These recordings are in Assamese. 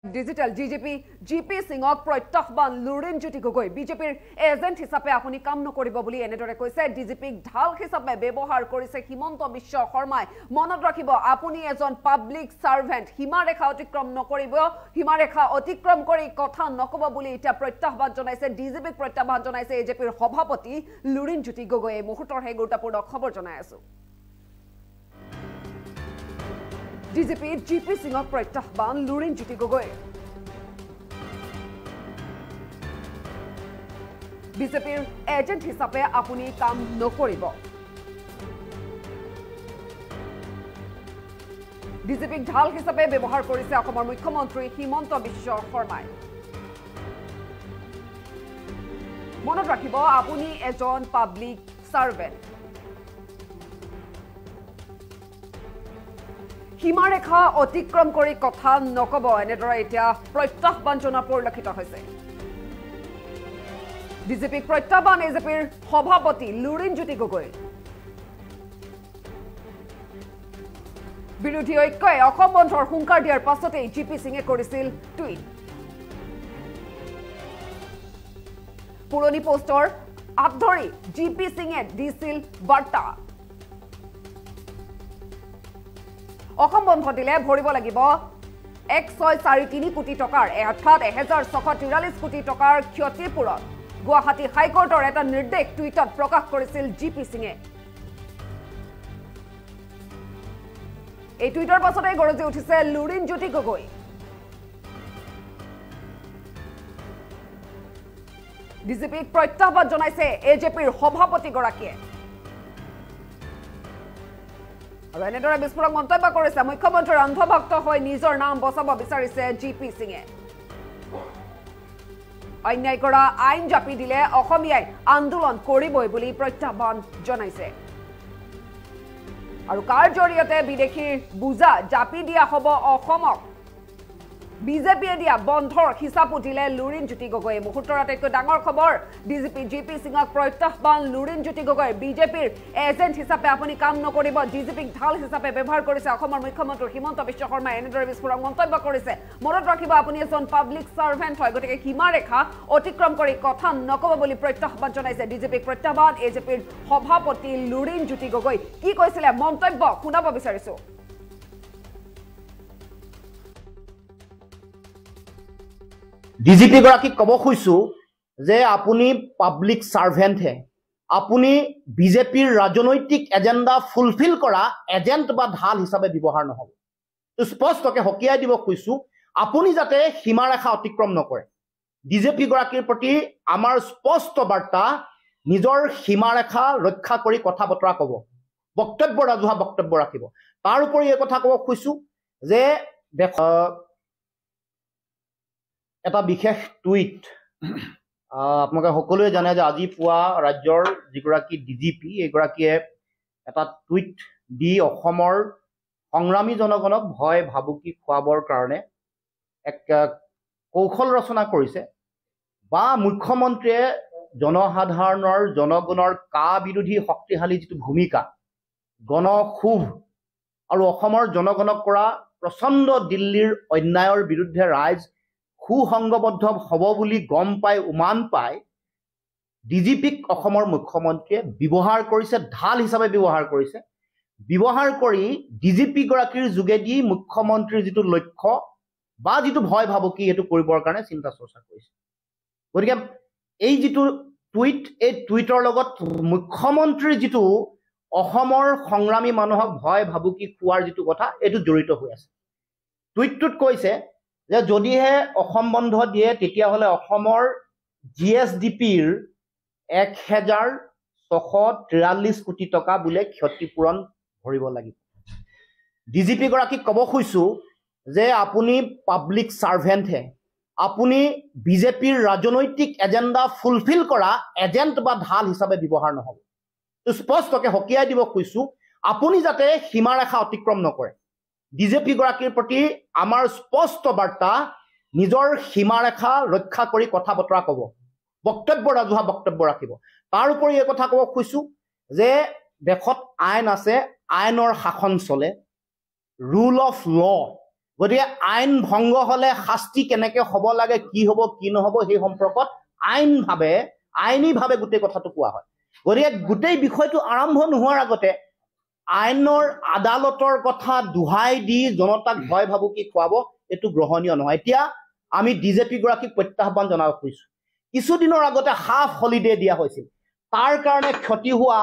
ডিজিটেল ডিজিপি জিপি সিঙক প্ৰত্যাহ্বান লুৰিণজ্যোতি গগৈ বিজেপিৰ এজেণ্ট হিচাপে আপুনি কাম নকৰিব বুলি এনেদৰে কৈছে ডিজিপিক ঢাল হিচাপে ব্যৱহাৰ কৰিছে হিমন্ত বিশ্ব শৰ্মাই মনত ৰাখিব আপুনি এজন পাব্লিক সাৰ্ভেণ্ট সীমাৰেখা অতিক্ৰম নকৰিব সীমাৰেখা অতিক্ৰম কৰি কথা নকব বুলি এটা প্ৰত্যাহ্বান জনাইছে ডিজিপিক প্ৰত্যাহ্বান জনাইছে এজেপিৰ সভাপতি লুৰিণজ্যোতি গগৈ এই মুহূৰ্তৰ হে গুৰুত্বপূৰ্ণ খবৰ জনাই আছো ডিজিপি জিপি সিঙক প্ৰত্যাহ্বান লুৰিণজ্যোতি গগৈ বিজেপিৰ এজেণ্ট হিচাপে আপুনি কাম নকৰিব ডিজিপিক ঢাল হিচাপে ব্যৱহাৰ কৰিছে অসমৰ মুখ্যমন্ত্ৰী হিমন্ত বিশ্ব শৰ্মাই মনত ৰাখিব আপুনি এজন পাব্লিক সাৰ্ভেণ্ট সীমাৰেখা অতিক্ৰম কৰি কথা নকব এনেদৰে এতিয়া প্ৰত্যাহ্বান জনা পৰিলক্ষিত হৈছে ডিজিপিক প্ৰত্যাহ্বান এজেপিৰ সভাপতি লুৰিণজ্যোতি গগৈ বিৰোধী ঐক্যই অসম বন্ধৰ হুংকাৰ দিয়াৰ পাছতেই জিপি সিঙে কৰিছিল টুইট পুৰণি পোষ্টৰ আধৰি জিপি সিঙে দিছিল বাৰ্তা অসম বন্ধ দিলে ভৰিব লাগিব 1643 কোটি টকাৰ অৰ্থাৎ 1643 কোটি টকাৰ ক্ষতিপূৰণ গুৱাহাটী হাইকোৰ্টৰ এটা নিৰ্দেশ টুইটত প্ৰকাশ কৰিছিল জিপি সিঙে এই টুইটৰ পাছতে গৰজি উঠিছে লুৰিণজ্যোতি গগৈ ডিজিপিক প্ৰত্যাহ্বান জনাইছে এজেপিৰ সভাপতি গৰাকীয়ে আৰু এনেদৰে বিস্ফোৰক মন্তব্য কৰিছে মুখ্যমন্ত্ৰীৰ অন্ধভক্ত হৈ নিজৰ নাম বচাব বিচাৰিছে জিপি সিঙে অন্যায় কৰা আইন জাপি দিলে অসমীয়াই আন্দোলন কৰিবই বুলি প্ৰত্যাহ্বান জনাইছে আৰু কাৰ জৰিয়তে বিদেশীৰ বুজা জাপি দিয়া হ'ব অসমক বিজেপিয়ে দিয়া বন্ধৰ হিচাপ উঠিলে লুৰিণজ্যোতি গগৈ মুহূৰ্তৰ আটাইতকৈ ডাঙৰ খবৰ ডিজিপি জিপি সিঙক প্ৰত্যাহ্বান লুৰিণজ্যোতি গগৈ বিজেপিৰ এজেণ্ট হিচাপে আপুনি কাম নকৰিব ডিজিপিক ঢাল হিচাপে ব্যৱহাৰ কৰিছে অসমৰ মুখ্যমন্ত্ৰী হিমন্ত বিশ্ব শৰ্মাই এনেদৰে বিস্ফোৰক মন্তব্য কৰিছে মনত ৰাখিব আপুনি এজন পাব্লিক সাৰ্ভেণ্ট হয় গতিকে সীমাৰেখা অতিক্ৰম কৰি কথা নকব বুলি প্ৰত্যাহ্বান জনাইছে ডিজিপিক প্ৰত্যাহ্বান এজেপিৰ সভাপতি লুৰিণজ্যোতি গগৈ কি কৈছিলে মন্তব্য শুনাব বিচাৰিছো ডিজিপি গৰাকীক ক'ব খুজিছো যে আপুনি পাব্লিক সাৰ্ভেণ্ট হে আপুনি বিজেপিৰ ৰাজনৈতিক এজেণ্ডা ফুলফিল কৰা এজেণ্ট বা ঢাল হিচাপে ব্যৱহাৰ নহব তো স্পষ্টকৈ হকিয়াই দিব খুজিছো আপুনি যাতে সীমাৰেখা অতিক্ৰম নকৰে ডিজিপি গৰাকীৰ প্ৰতি আমাৰ স্পষ্ট বাৰ্তা নিজৰ সীমাৰেখা ৰক্ষা কৰি কথা বতৰা ক'ব বক্তব্য ৰাজহুৱা বক্তব্য ৰাখিব তাৰ উপৰি এই কথা ক'ব খুজিছো যে এটা বিশেষ টুইট আপোনালোকে সকলোৱে জানে যে আজি পুৱা ৰাজ্যৰ যিগৰাকী ডিজিপি এইগৰাকীয়ে এটা টুইট দি অসমৰ সংগ্ৰামী জনগণক ভয় ভাবুকি খুৱাবৰ কাৰণে এক কৌশল ৰচনা কৰিছে বা মুখ্যমন্ত্ৰীয়ে জনসাধাৰণৰ জনগণৰ কা বিৰোধী শক্তিশালী যিটো ভূমিকা গণক্ষোভ আৰু অসমৰ জনগণক কৰা প্ৰচণ্ড দিল্লীৰ অন্যায়ৰ বিৰুদ্ধে ৰাইজ সুসংগবদ্ধ হ'ব বুলি গম পাই উমান পাই ডিজিপিক অসমৰ মুখ্যমন্ত্ৰীয়ে ব্যৱহাৰ কৰিছে ঢাল হিচাপে ব্যৱহাৰ কৰি ডিজিপি গৰাকীৰ যোগেদি মুখ্যমন্ত্ৰীৰ যিটো লক্ষ্য বা যিটো ভয় ভাবুকি এইটো কৰিবৰ কাৰণে চিন্তা চৰ্চা কৰিছে গতিকে এই যিটো টুইট এই টুইটৰ লগত মুখ্যমন্ত্ৰীৰ যিটো অসমৰ সংগ্ৰামী মানুহক ভয় ভাবুকি খোৱাৰ যিটো কথা এইটো জড়িত হৈ আছে টুইটটোত কৈছে যে যদিহে অসম বন্ধ দিয়ে তেতিয়াহ'লে অসমৰ জিএছডিপিৰ 1643 কোটি টকা বোলে ক্ষতিপূৰণ ভৰিব লাগিব ডিজিপি গৰাকীক ক'ব খুজিছো যে আপুনি পাব্লিক সাৰ্ভেণ্ট হে আপুনি বিজেপিৰ ৰাজনৈতিক এজেণ্ডা ফুলফিল কৰা এজেণ্ট বা ঢাল হিচাপে ব্যৱহাৰ নহব তো স্পষ্টকৈ হকিয়াই দিব খুজিছো আপুনি যাতে সীমাৰেখা অতিক্ৰম নকৰে ডিজিপি গৰাকীৰ প্ৰতি আমাৰ স্পষ্ট বাৰ্তা নিজৰ সীমাৰেখা ৰক্ষা কৰি কথা বতৰা ক'ব বক্তব্য ৰাজহুৱা বক্তব্য ৰাখিব তাৰ উপৰি এই কথা ক'ব খুজিছো যে দেশত আইন আছে আইনৰ শাসন চলে rule of law গতিকে আইন ভংগ হলে শাস্তি কেনেকৈ হ'ব লাগে, কি হ'ব কি নহ'ব, সেই সম্পৰ্কত আইনীভাৱে গোটেই কথাটো কোৱা হয়। গতিকে গোটেই বিষয়টো আৰম্ভ নোহোৱাৰ আগতে আইনৰ আদালতৰ কথা দোহাই দি জনতাক ভয় ভাবুকি খুৱাব, এইটো গ্ৰহণীয় নহয়। এতিয়া আমি ডিজেপি গৰাকীক প্ৰত্যাহ্বান জনাব খুজিছো। কিছুদিনৰ আগতে হাফ হলিডে দিয়া হৈছিল, তাৰ কাৰণে ক্ষতি হোৱা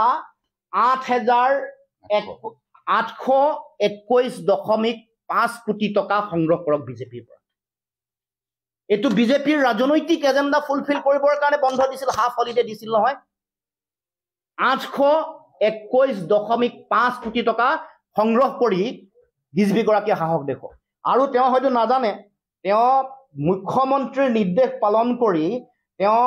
8,821.5 কোটি টকা সংগ্ৰহ কৰক বিজেপিৰ পৰা। এইটো বিজেপিৰ ৰাজনৈতিক এজেণ্ডা ফুলফিল কৰিবৰ কাৰণে বন্ধ দিছিল, হাফ হলিডে দিছিল নহয়। 821.5 কোটি টকা সংগ্ৰহ কৰি ডিজিপি গৰাকীয়ে সাহস দেখুৱাওক। আৰু তেওঁ হয়তো নাজানে, তেওঁ মুখ্যমন্ত্ৰীৰ নিৰ্দেশ পালন কৰি তেওঁ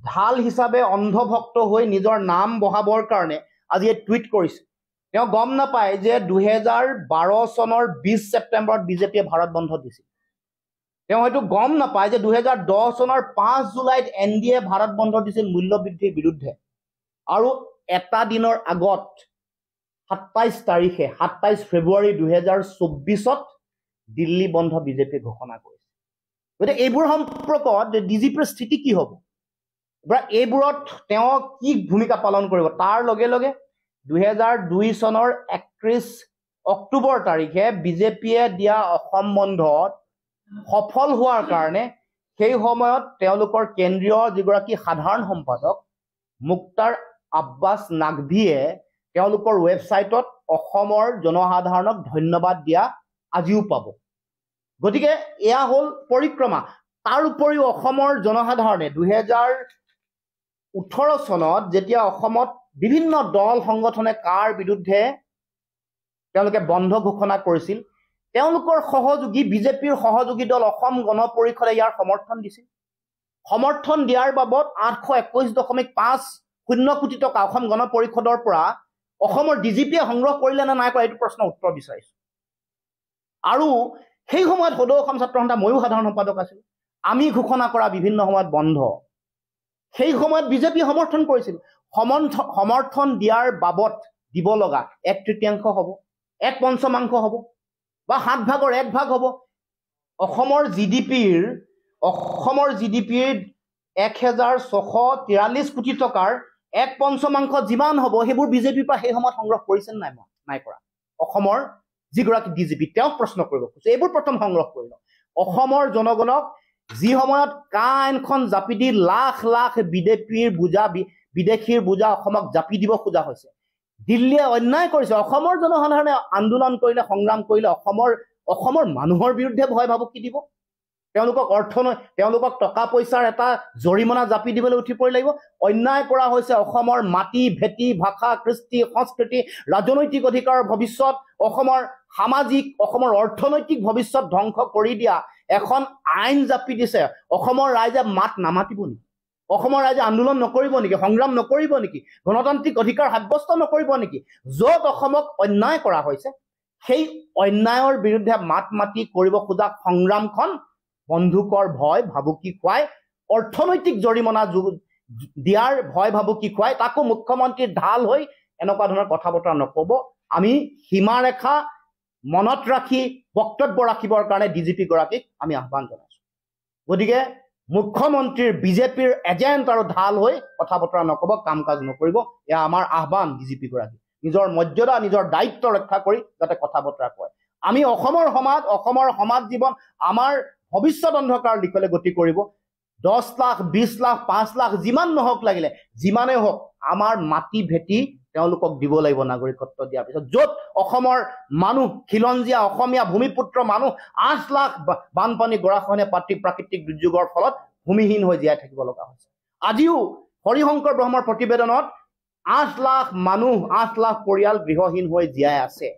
ঢাল হিচাপে অন্ধভক্ত হৈ নিজৰ নাম বহাবৰ কাৰণে আজি টুইট কৰিছে। তেওঁ গম নাপায় যে 2012 চনৰ 20 ছেপ্টেম্বৰত বিজেপিয়ে ভাৰত বন্ধ দিছিল। তেওঁ হয়তো গম নাপায় যে 2010 চনৰ 5 জুলাইত NDA ভাৰত বন্ধ দিছিল মূল্যবৃদ্ধিৰ বিৰুদ্ধে। আৰু এটা দিনৰ আগত 27 ফেব্ৰুৱাৰী 2024 দিল্লী বন্ধ বিজেপিয়ে ঘোষণা কৰিছে। গতিকে এইবোৰ সম্পৰ্কত ডিজিপিৰ স্থিতি কি হ'ব, এইবোৰত তেওঁ কি ভূমিকা পালন কৰিব, তাৰ লগে লগে 2002 চনৰ 31 অক্টোবৰ তাৰিখে বিজেপিয়ে দিয়া অসম বন্ধত সফল হোৱাৰ কাৰণে সেই সময়ত তেওঁলোকৰ কেন্দ্ৰীয় যিগৰাকী সাধাৰণ সম্পাদক মুক্তাৰ আব্বাছ নাকভিয়ে তেওঁলোকৰ ৱেবছাইটত অসমৰ জনসাধাৰণক ধন্যবাদ দিয়া আজিও পাব। গতিকে এয়া হ'ল পৰিক্ৰমা। তাৰ উপৰিও অসমৰ জনসাধাৰণে 2018 চনত যেতিয়া অসমত বিভিন্ন দল সংগঠনে কাৰ বিৰুদ্ধে তেওঁলোকে বন্ধ ঘোষণা কৰিছিল, তেওঁলোকৰ সহযোগী বিজেপিৰ সহযোগী দল অসম গণ পৰিষদে ইয়াৰ সমৰ্থন দিছিল। সমৰ্থন দিয়াৰ বাবদ 821.50 কোটি টকা অসম গণ পৰিষদৰ পৰা অসমৰ ডিজিপিয়ে সংগ্ৰহ কৰিলে নে নাই কৰা, এইটো প্ৰশ্নৰ উত্তৰ বিচাৰিছো। আৰু সেই সময়ত সদৌ অসম ছাত্ৰ সন্থা, ময়ো সাধাৰণ সম্পাদক আছিলো, আমি ঘোষণা কৰা বিভিন্ন সময়ত বন্ধ সেই সময়ত বিজেপিয়ে সমৰ্থন কৰিছিল। সমৰ্থন দিয়াৰ বাবদ দিব লগা 1/3 হ'ব, 1/5 হ'ব বা 7 ভাগৰ 1 ভাগ হ'ব। অসমৰ জিডিপিৰ 1643 কোটি টকাৰ 1/5 যিমান হ'ব, সেইবোৰ বিজেপিৰ পৰা সেই সময়ত সংগ্ৰহ কৰিছে নাই কৰা। অসমৰ যিগৰাকী ডিজিপি তেওঁক প্ৰশ্ন কৰিব খুজিছো, এইবোৰ প্ৰথম সংগ্ৰহ কৰি লওক। অসমৰ জনগণক যি সময়ত কা আইনখন জাপি দি লাখ লাখ বিদেশীৰ বোজা অসমক জাপি দিব খোজা হৈছে, দিল্লীয়ে অন্যায় কৰিছে, অসমৰ জনসাধাৰণে আন্দোলন কৰিলে, সংগ্ৰাম কৰিলে, অসমৰ মানুহৰ বিৰুদ্ধে ভয় ভাবুকি দিব, তেওঁলোকক টকা পইচাৰ এটা জৰিমনা জাপি দিবলৈ উঠি পৰি লাগিব। অন্যায় কৰা হৈছে অসমৰ মাটি ভেটি, ভাষা, কৃষ্টি, সংস্কৃতি, ৰাজনৈতিক অধিকাৰৰ ভৱিষ্যত, অসমৰ সামাজিক, অসমৰ অৰ্থনৈতিক ভৱিষ্যত ধ্বংস কৰি দিয়া এখন আইন জাপি দিছে। অসমৰ ৰাইজে মাত নামাতিব নেকি? অসমৰ ৰাইজে আন্দোলন নকৰিব নেকি? সংগ্ৰাম নকৰিব নেকি? গণতান্ত্ৰিক অধিকাৰ সাব্যস্ত নকৰিব নেকি? য'ত অসমক অন্যায় কৰা হৈছে সেই অন্যায়ৰ বিৰুদ্ধে মাত মাতি কৰিব খোজা সংগ্ৰামখন বন্ধুকৰ ভয় ভাবুকি খুৱাই, অৰ্থনৈতিক জৰিমনা দিয়াৰ ভয় ভাবুকি খুৱাই, তাকো মুখ্যমন্ত্ৰীৰ ঢাল হৈ এনেকুৱা ধৰণৰ কথা বতৰা নক'ব। আমি সীমাৰেখা মনত ৰাখি বক্তব্য ৰাখিবৰ কাৰণে ডিজিপি গৰাকীক আমি আহ্বান জনাইছো। গতিকে মুখ্যমন্ত্ৰীৰ বিজেপিৰ এজেণ্ট আৰু ঢাল হৈ কথা বতৰা নক'ব, কাম কাজ নকৰিব। এয়া আমাৰ আহ্বান ডিজিপি গৰাকী, নিজৰ মৰ্যাদা, নিজৰ দায়িত্ব ৰক্ষা কৰি যাতে কথা বতৰা কয়। আমি অসমৰ সমাজ জীৱন, আমাৰ ভৱিষ্যত অন্ধকাৰ দিশলৈ গতি কৰিব। 10 লাখ 20 লাখ 5 লাখ যিমান নহওক লাগিলে, যিমানেই হওক আমাৰ মাটি ভেটি তেওঁলোকক দিব লাগিব নাগৰিকত্ব দিয়াৰ পিছত। য'ত অসমৰ মানুহ, খিলঞ্জীয়া অসমীয়া ভূমিপুত্ৰ মানুহ 8 লাখ বানপানী, গৰাখহনীয়া, প্ৰাকৃতিক দুৰ্যোগৰ ফলত ভূমিহীন হৈ জীয়াই থাকিব লগা হৈছে। আজিও হৰিশংকৰ ব্ৰহ্মৰ প্ৰতিবেদনত 8 লাখ মানুহ, 8 লাখ পৰিয়াল গৃহহীন হৈ জীয়াই আছে।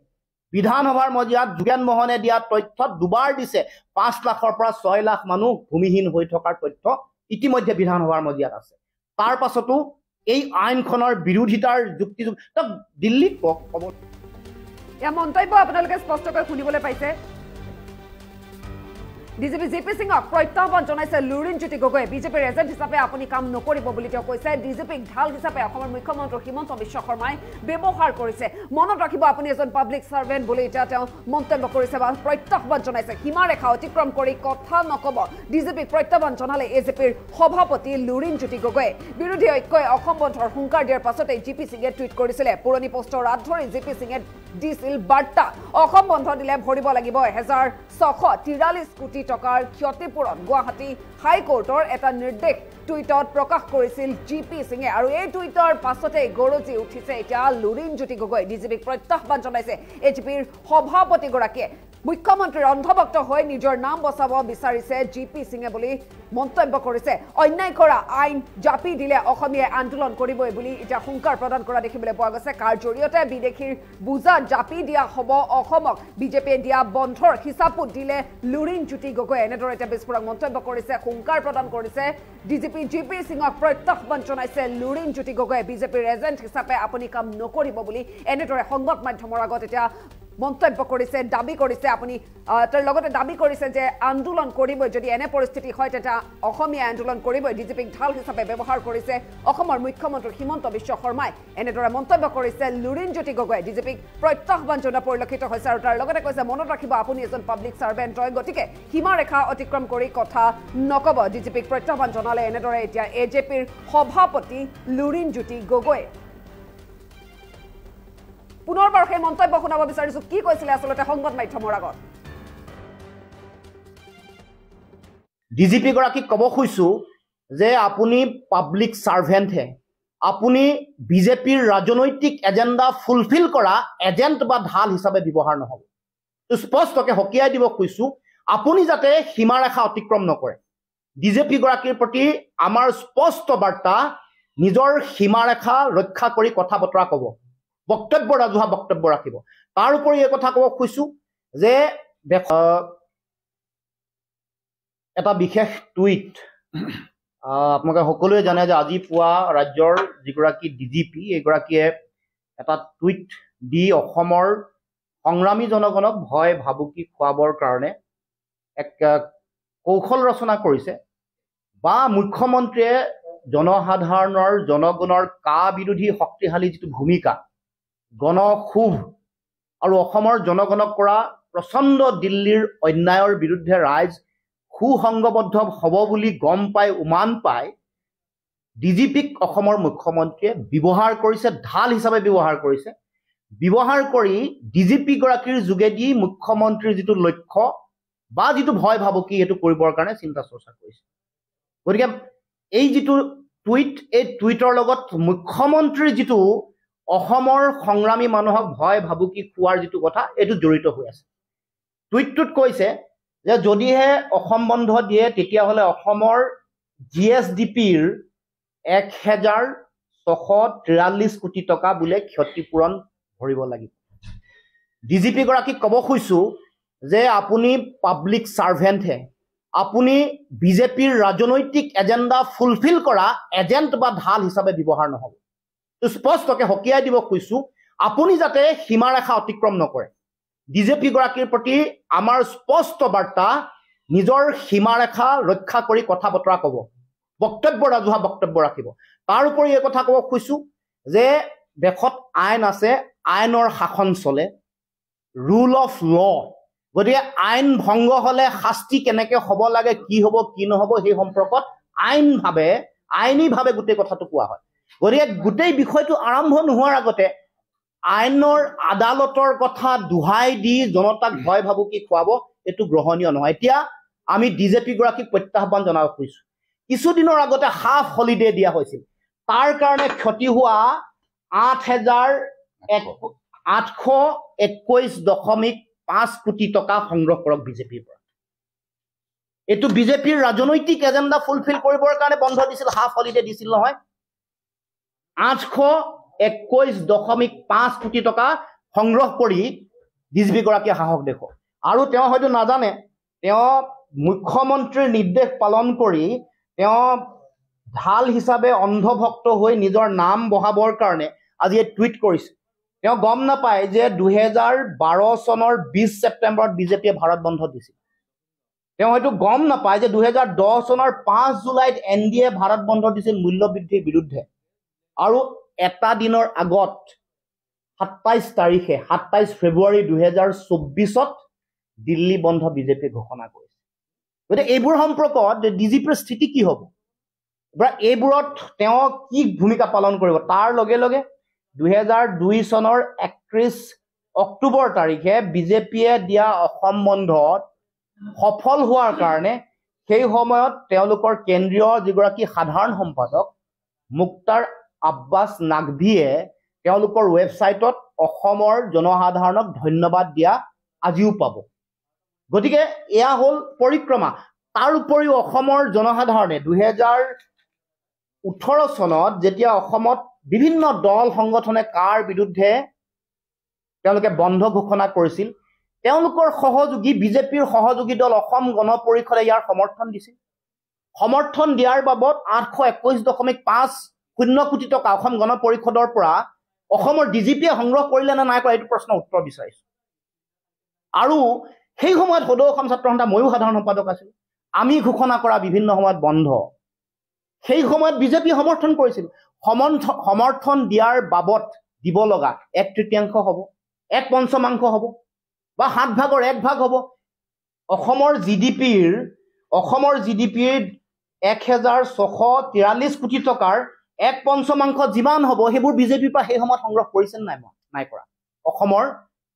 বিধানসভাৰ মজিয়াত যোগেন মোহনে দিয়া তথ্যত দুবাৰ দিছে 5 লাখৰ পৰা 6 লাখ মানুহ ভূমিহীন হৈ থকাৰ তথ্য ইতিমধ্যে বিধানসভাৰ মজিয়াত আছে। তাৰ পাছতো এই আইনখনৰ বিৰোধিতাৰ যুক্তিযুক্ত দিল্লীত ক'ব। এয়া মন্তব্য আপোনালোকে স্পষ্টকৈ শুনিবলৈ পাইছে। ডিজিপি জিপি সিঙক প্ৰত্যাহ্বান জনাইছে লুৰিণজ্যোতি গগৈয়ে বিজেপিৰ এজেণ্ট হিচাপে আপুনি কাম নকৰিব বুলি তেওঁ কৈছে ডিজিপিক ঢাল হিচাপে অসমৰ মুখ্যমন্ত্ৰী হিমন্ত বিশ্ব শৰ্মাই ব্যৱহাৰ কৰিছে মনত ৰাখিব আপুনি এজন পাব্লিক সাৰ্ভেণ্ট বুলি এতিয়া তেওঁ মন্তব্য কৰিছে বা প্ৰত্যাহ্বান জনাইছে সীমাৰেখা অতিক্ৰম কৰি কথা নকব ডিজিপিক প্ৰত্যাহ্বান জনালে এজেপিৰ সভাপতি লুৰিণজ্যোতি গগৈয়ে বিৰোধী ঐক্যই অসম বন্ধৰ হুংকাৰ দিয়াৰ পাছতে জিপি সিঙে টুইট কৰিছিলে পুৰণি পোষ্টৰ ৰাত ধৰি জিপি সিঙে দিছিল বাৰ্তা অসম বন্ধ দিলে ভৰিব লাগিব 1643 কোটি টকাৰ ক্ষতিপূৰণ গুৱাহাটী হাইকোৰ্টৰ এটা নিৰ্দেশ টুইটত প্ৰকাশ কৰিছিল জিপি সিঙে আৰু এই টুইটৰ পাছতে গৰজি উঠিছে এতিয়া লুৰিণজ্যোতি গগৈ ডিজিপিক প্ৰত্যাহ্বান জনাইছে এজিপিৰ সভাপতিগৰাকীয়ে মুখ্যমন্ত্ৰীৰ অন্ধভক্ত হৈ নিজৰ নাম বচাব বিচাৰিছে জিপি সিঙে বুলি মন্তব্য কৰিছে অন্যায় কৰা আইন জাপি দিলে অসমীয়াই আন্দোলন কৰিবই বুলি এতিয়া হুংকাৰ প্ৰদান কৰা দেখিবলৈ পোৱা গৈছে কাৰ জৰিয়তে বিদেশীৰ বুজা জাপি দিয়া হ'ব অসমক বিজেপিয়ে দিয়া বন্ধৰ হিচাপো দিলে লুৰিণজ্যোতি গগৈ এনেদৰে এটা বিস্ফোৰক মন্তব্য কৰিছে হুংকাৰ প্ৰদান কৰিছে ডিজিপি জিপি সিঙক প্ৰত্যাহ্বান জনাইছে লুৰিণজ্যোতি গগৈ বিজেপিৰ এজেণ্ট হিচাপে আপুনি কাম নকৰিব বুলি এনেদৰে সংবাদ মাধ্যমৰ আগত এতিয়া মন্তব্য কৰিছে দাবী কৰিছে আপুনি তাৰ লগতে দাবী কৰিছে যে আন্দোলন কৰিবই যদি এনে পৰিস্থিতি হয় তেতিয়া অসমীয়া আন্দোলন কৰিবই ডিজিপিক ঢাল হিচাপে ব্যৱহাৰ কৰিছে অসমৰ মুখ্যমন্ত্ৰী হিমন্ত বিশ্ব শৰ্মাই এনেদৰে মন্তব্য কৰিছে লুৰিণজ্যোতি গগৈ ডিজিপিক প্ৰত্যাহ্বান জনোৱা পৰিলক্ষিত হৈছে আৰু তাৰ লগতে কৈছে মনত ৰাখিব আপুনি এজন পাব্লিক সাৰ্ভেণ্ট হয় গতিকে সীমাৰেখা অতিক্ৰম কৰি কথা নকব ডিজিপিক প্ৰত্যাহ্বান জনালে এনেদৰে এতিয়া এজেপিৰ সভাপতি লুৰিণজ্যোতি গগৈ পুনৰবাৰ সেই মন্তব্য শুনাব বিচাৰিছো কি কৈছিলে আসলতে সংবাদ মাধ্যমৰ আগত ডিজিপি গৰাকীক ক'ব খুজিছো যে আপুনি পাব্লিক সাৰ্ভেণ্ট হে আপুনি বিজেপিৰ ৰাজনৈতিক এজেণ্ডা ফুলফিল কৰা এজেণ্ট বা ঢাল হিচাপে ব্যৱহাৰ নহ'ব স্পষ্টকৈ হকিয়াই দিব খুজিছো আপুনি যাতে সীমাৰেখা অতিক্ৰম নকৰে ডিজিপি গৰাকীৰ প্ৰতি আমাৰ স্পষ্ট বাৰ্তা নিজৰ সীমাৰেখা ৰক্ষা কৰি কথা বতৰা ক'ব বক্তব্য ৰাজহুৱা বক্তব্য ৰাখিব তাৰ উপৰি এই কথা ক'ব খুজিছো যে এটা বিশেষ টুইট আপোনালোকে সকলোৱে জানে যে আজি পুৱা ৰাজ্যৰ যিগৰাকী ডিজিপি এইগৰাকীয়ে এটা টুইট দি অসমৰ সংগ্ৰামী জনগণক ভয় ভাবুকি খুৱাবৰ কাৰণে এক কৌশল ৰচনা কৰিছে বা মুখ্যমন্ত্ৰীয়ে জনসাধাৰণৰ জনগণৰ কা বিৰোধী শক্তিশালী যিটো ভূমিকা গণক্ষোভ আৰু অসমৰ জনগণক কৰা প্ৰচণ্ড দিল্লীৰ অন্যায়ৰ বিৰুদ্ধে ৰাইজ সুসংগবদ্ধ হ'ব বুলি গম পাই উমান পাই ডিজিপিক অসমৰ মুখ্যমন্ত্ৰীয়ে ব্যৱহাৰ কৰিছে ঢাল হিচাপে ব্যৱহাৰ কৰি ডিজিপি গৰাকীৰ যোগেদি মুখ্যমন্ত্ৰীৰ যিটো লক্ষ্য বা যিটো ভয় ভাবুকি সেইটো কৰিবৰ কাৰণে চিন্তা চৰ্চা কৰিছে গতিকে এই যিটো টুইট এই টুইটৰ লগত মুখ্যমন্ত্ৰীৰ যিটো অসমৰ সংগ্ৰামী মানুহক ভয় ভাবুকি খোৱাৰ যিটো কথা এইটো জড়িত হৈ আছে টুইটটোত কৈছে যে যদিহে অসম বন্ধ দিয়ে তেতিয়াহ'লে অসমৰ GSDPৰ 1643 কোটি টকা বোলে ক্ষতিপূৰণ ভৰিব লাগিব ডিজিপি গৰাকীক ক'ব খুজিছো যে আপুনি পাব্লিক সাৰ্ভেণ্ট হে আপুনি বিজেপিৰ ৰাজনৈতিক এজেণ্ডা ফুলফিল কৰা এজেণ্ট বা ঢাল হিচাপে ব্যৱহাৰ নহ'ব স্পষ্টকৈ হকিয়াই দিব খুজিছো আপুনি যাতে সীমাৰেখা অতিক্ৰম নকৰে ডিজিপি গৰাকীৰ প্ৰতি আমাৰ স্পষ্ট বাৰ্তা নিজৰ সীমাৰেখা ৰক্ষা কৰি কথা বতৰা ক'ব বক্তব্য ৰাজহুৱা বক্তব্য ৰাখিব তাৰ উপৰি এই কথা ক'ব খুজিছো যে দেশত আইন আছে আইনৰ শাসন চলে ৰুল অফ ল গতিকে আইন ভংগ হ'লে শাস্তি কেনেকৈ হ'ব লাগে কি হ'ব কি নহ'ব সেই সম্পৰ্কত আইনীভাৱে গোটেই কথাটো কোৱা হয় গতিকে গোটেই বিষয়টো আৰম্ভ নোহোৱাৰ আগতে আইনৰ আদালতৰ কথা দুহাই দি জনতাক ভয় ভাবুকি খুৱাব এইটো গ্ৰহণীয় নহয় এতিয়া আমি ডিজিপি গৰাকীক প্ৰত্যাহ্বান জনাব খুজিছো কিছুদিনৰ আগতে হাফ হলিডে দিয়া হৈছিল তাৰ কাৰণে ক্ষতি হোৱা 8,821.5 কোটি টকা সংগ্ৰহ কৰক বিজেপিৰ পৰা এইটো বিজেপিৰ ৰাজনৈতিক এজেণ্ডা ফুলফিল কৰিবৰ কাৰণে বন্ধ দিছিল হাফ হলিডে দিছিল নহয় 821.5 কোটি টকা সংগ্ৰহ কৰি ডিজিপি গৰাকীয়ে সাহস দেখুৱাওক আৰু তেওঁ হয়তো নাজানে তেওঁ মুখ্যমন্ত্ৰীৰ নিৰ্দেশ পালন কৰি তেওঁ ঢাল হিচাপে অন্ধভক্ত হৈ নিজৰ নাম বহাবৰ কাৰণে আজি টুইট কৰিছে তেওঁ গম নাপায় যে 2012 চনৰ 20 ছেপ্টেম্বৰত বিজেপিয়ে ভাৰত বন্ধ দিছিল তেওঁ হয়তো গম নাপায় যে 2010 চনৰ 5 জুলাইত NDA ভাৰত বন্ধ দিছিল মূল্য বৃদ্ধিৰ বিৰুদ্ধে আৰু এটা দিনৰ আগত 27 ফেব্ৰুৱাৰী 2024ত দিল্লী বন্ধ বিজেপিয়ে ঘোষণা কৰিছে গতিকে এইবোৰ সম্পৰ্কত ডিজিপিৰ স্থিতি কি হ'ব বা এইবোৰত তেওঁ কি ভূমিকা পালন কৰিব তাৰ লগে লগে 2002 চনৰ 31 অক্টোবৰ তাৰিখে বিজেপিয়ে দিয়া অসম বন্ধত সফল হোৱাৰ কাৰণে সেই সময়ত তেওঁলোকৰ কেন্দ্ৰীয় যিগৰাকী সাধাৰণ সম্পাদক মুক্তাৰ আব্বাছ নাকভিয়ে তেওঁলোকৰ ৱেবছাইটত অসমৰ জনসাধাৰণক ধন্যবাদ দিয়া আজিও পাব গতিকে এয়া হ'ল পৰিক্ৰমা তাৰ উপৰিও অসমৰ জনসাধাৰণে 2018 চনত যেতিয়া অসমত বিভিন্ন দল সংগঠনে কাৰ বিৰুদ্ধে তেওঁলোকে বন্ধ ঘোষণা কৰিছিল তেওঁলোকৰ সহযোগী বিজেপিৰ সহযোগী দল অসম গণ পৰিষদে ইয়াৰ সমৰ্থন দিছিল সমৰ্থন দিয়াৰ বাবদ 821.50 কোটি টকা অসম গণ পৰিষদৰ পৰা অসমৰ ডিজিপিয়ে সংগ্ৰহ কৰিলে নে নাই কৰা এইটো প্ৰশ্নৰ উত্তৰ বিচাৰিছো আৰু সেই সময়ত সদৌ অসম ছাত্ৰ সন্থা ময়ো সাধাৰণ সম্পাদক আছিল আমি ঘোষণা কৰা বিভিন্ন সময়ত বন্ধ সেই সময়ত বিজেপি সমৰ্থন কৰিছিল সমৰ্থন দিয়াৰ বাবদ দিব লগা 1/3 হ'ব 1/5 হ'ব বা 7 ভাগৰ 1 ভাগ হ'ব অসমৰ জিডিপিৰ 1643 কোটি টকাৰ 1/5 যিমান হ'ব সেইবোৰ বিজেপিৰ পৰা সেই সময়ত সংগ্ৰহ কৰিছে নাই কৰা অসমৰ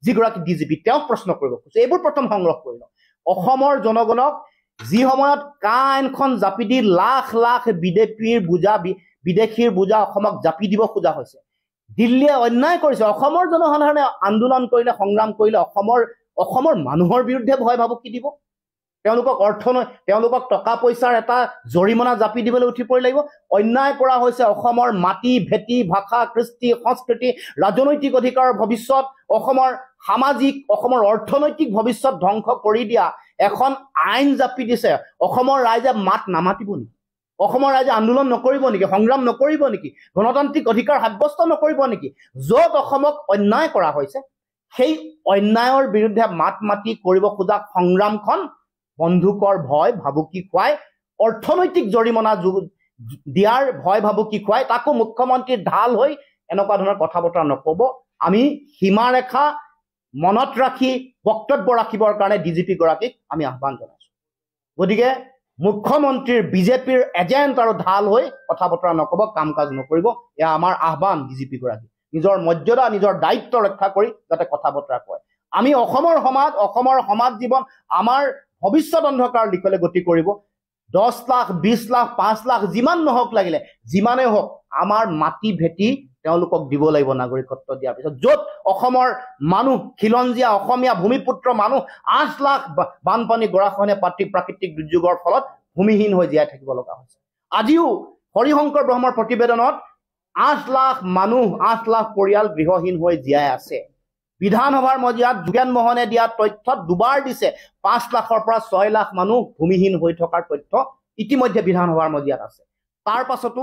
যিগৰাকী ডিজিপি তেওঁক প্ৰশ্ন কৰিব খুজিছে এইবোৰ প্ৰথম সংগ্ৰহ কৰিল অসমৰ জনগণক যি সময়ত কাইনখন জাপি দি লাখ লাখ বিদেশীৰ বুজা অসমক জাপি দিব খোজা হৈছে দিল্লীয়ে অন্যায় কৰিছে অসমৰ জনসাধাৰণে আন্দোলন কৰিলে সংগ্ৰাম কৰিলে অসমৰ মানুহৰ বিৰুদ্ধে ভয় ভাবুকি দিব তেওঁলোকক টকা পইচাৰ এটা জৰিমনা জাপি দিবলৈ উঠি পৰি লাগিব অন্যায় কৰা হৈছে অসমৰ মাটি ভেটি ভাষা কৃষ্টি সংস্কৃতি ৰাজনৈতিক অধিকাৰৰ ভৱিষ্যত অসমৰ অৰ্থনৈতিক ভৱিষ্যত ধ্বংস কৰি দিয়া এখন আইন জাপি দিছে অসমৰ ৰাইজে মাত নামাতিব নেকি অসমৰ ৰাইজে আন্দোলন নকৰিব নেকি সংগ্ৰাম নকৰিব নেকি গণতান্ত্ৰিক অধিকাৰ সাব্যস্ত নকৰিব নেকি য'ত অসমক অন্যায় কৰা হৈছে সেই অন্যায়ৰ বিৰুদ্ধে মাত মাতি কৰিব খোজা সংগ্ৰামখন বন্ধুকৰ ভয় ভাবুকি খুৱাই অৰ্থনৈতিক জৰিমনা দিয়াৰ ভয় ভাবুকি খুৱাই তাকো মুখ্যমন্ত্ৰীৰ ঢাল হৈ এনেকুৱা ধৰণৰ কথা বতৰা নক'ব আমি সীমাৰেখা মনত ৰাখি বক্তব্য ৰাখিবৰ কাৰণে ডিজিপি গৰাকীক আমি আহ্বান জনাইছোঁ গতিকে মুখ্যমন্ত্ৰীৰ বিজেপিৰ এজেণ্ট আৰু ঢাল হৈ কথা বতৰা নক'ব কাম কাজ নকৰিব এয়া আমাৰ আহ্বান ডিজিপি গৰাকী নিজৰ মৰ্যাদা নিজৰ দায়িত্ব ৰক্ষা কৰি যাতে কথা বতৰা কয় আমি অসমৰ সমাজ জীৱন আমাৰ ভৱিষ্যত অন্ধকাৰ দিশলৈ গতি কৰিব 10 লাখ 20 লাখ 5 লাখ যিমান নহওক লাগিলে যিমানেই হওক আমাৰ মাটি ভেটি তেওঁলোকক দিব লাগিব নাগৰিকত্ব দিয়াৰ পিছত য'ত অসমৰ মানুহ খিলঞ্জীয়া অসমীয়া ভূমিপুত্ৰ মানুহ 8 লাখ বানপানী গৰাখহনীয়া প্ৰাকৃতিক দুৰ্যোগৰ ফলত ভূমিহীন হৈ জীয়াই থাকিব লগা হৈছে আজিও হৰিশংকৰ ব্ৰহ্মৰ প্ৰতিবেদনত 8 লাখ মানুহ 8 লাখ পৰিয়াল গৃহহীন হৈ জীয়াই আছে বিধানসভাৰ মজিয়াত যোগেন মোহনে দিয়া তথ্যত দুবাৰ দিছে 5 লাখৰ পৰা 6 লাখ মানুহ ভূমিহীন হৈ থকাৰ তথ্য ইতিমধ্যে বিধানসভাৰ মজিয়াত আছে তাৰ পাছতো